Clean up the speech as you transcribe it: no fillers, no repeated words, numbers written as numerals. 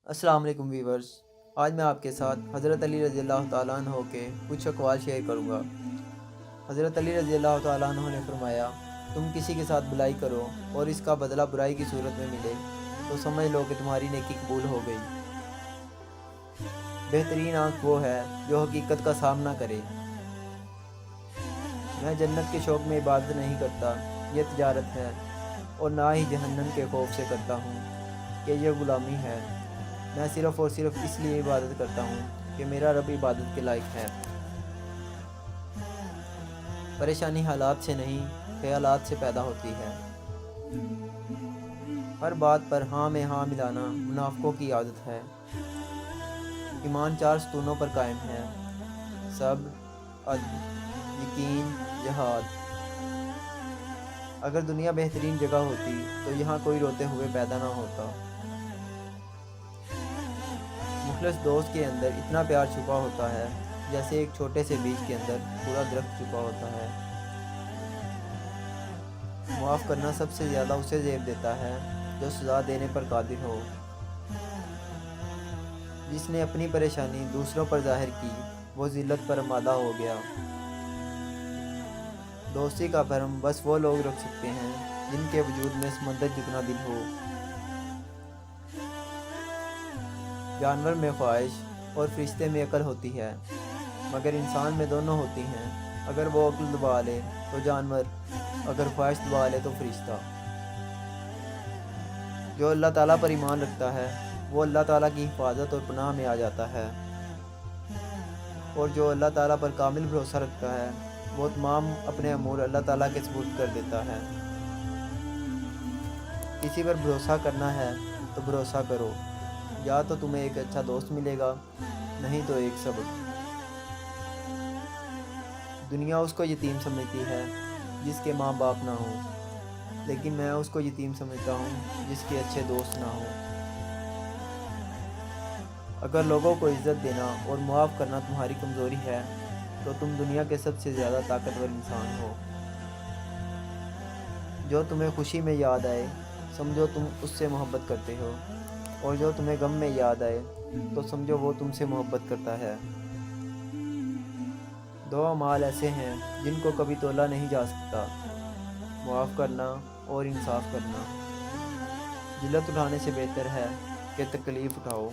السلام علیکم ویورز۔ آج میں آپ کے ساتھ حضرت علی رضی اللہ تعالیٰ عنہ کے کچھ اقوال شیئر کروں گا۔ حضرت علی رضی اللہ تعالیٰ عنہ نے فرمایا، تم کسی کے ساتھ بلائی کرو اور اس کا بدلہ برائی کی صورت میں ملے تو سمجھ لو کہ تمہاری نیکی قبول ہو گئی۔ بہترین آنکھ وہ ہے جو حقیقت کا سامنا کرے۔ میں جنت کے شوق میں عبادت نہیں کرتا، یہ تجارت ہے، اور نہ ہی جہنم کے خوف سے کرتا ہوں کہ یہ غلامی ہے۔ میں صرف اور صرف اس لیے عبادت کرتا ہوں کہ میرا رب عبادت کے لائق ہے۔ پریشانی حالات سے نہیں، خیالات سے پیدا ہوتی ہے۔ ہر بات پر ہاں میں ہاں ملانا منافقوں کی عادت ہے۔ ایمان 4 ستونوں پر قائم ہے: صبر، عدل، یقین، جہاد۔ اگر دنیا بہترین جگہ ہوتی تو یہاں کوئی روتے ہوئے پیدا نہ ہوتا۔ مخلص دوست کے اندر اتنا پیار چھپا ہوتا ہے جیسے ایک چھوٹے سے بیج کے اندر پورا درخت چھپا ہوتا ہے۔ معاف کرنا سب سے زیادہ اسے زیب دیتا ہے جو سزا دینے پر قادر ہو۔ جس نے اپنی پریشانی دوسروں پر ظاہر کی وہ ذلت پر آمادہ ہو گیا۔ دوستی کا بھرم بس وہ لوگ رکھ سکتے ہیں جن کے وجود میں سمندر جتنا دل ہو۔ جانور میں خواہش اور فرشتے میں عقل ہوتی ہے، مگر انسان میں دونوں ہوتی ہیں۔ اگر وہ عقل دبا لے تو جانور، اگر خواہش دبا لے تو فرشتہ۔ جو اللہ تعالیٰ پر ایمان رکھتا ہے وہ اللہ تعالیٰ کی حفاظت اور پناہ میں آ جاتا ہے، اور جو اللہ تعالیٰ پر کامل بھروسہ رکھتا ہے وہ تمام اپنے امور اللہ تعالیٰ کے سپرد کر دیتا ہے۔ کسی پر بھروسہ کرنا ہے تو بھروسہ کرو، یا تو تمہیں ایک اچھا دوست ملے گا، نہیں تو ایک سبق۔ دنیا اس کو یتیم سمجھتی ہے جس کے ماں باپ نہ ہوں، لیکن میں اس کو یتیم سمجھتا ہوں جس کے اچھے دوست نہ ہوں۔ اگر لوگوں کو عزت دینا اور معاف کرنا تمہاری کمزوری ہے تو تم دنیا کے سب سے زیادہ طاقتور انسان ہو۔ جو تمہیں خوشی میں یاد آئے سمجھو تم اس سے محبت کرتے ہو، اور جو تمہیں غم میں یاد آئے تو سمجھو وہ تم سے محبت کرتا ہے۔ 2 اعمال ایسے ہیں جن کو کبھی تولا نہیں جا سکتا: معاف کرنا اور انصاف کرنا۔ ذلت اٹھانے سے بہتر ہے کہ تکلیف اٹھاؤ۔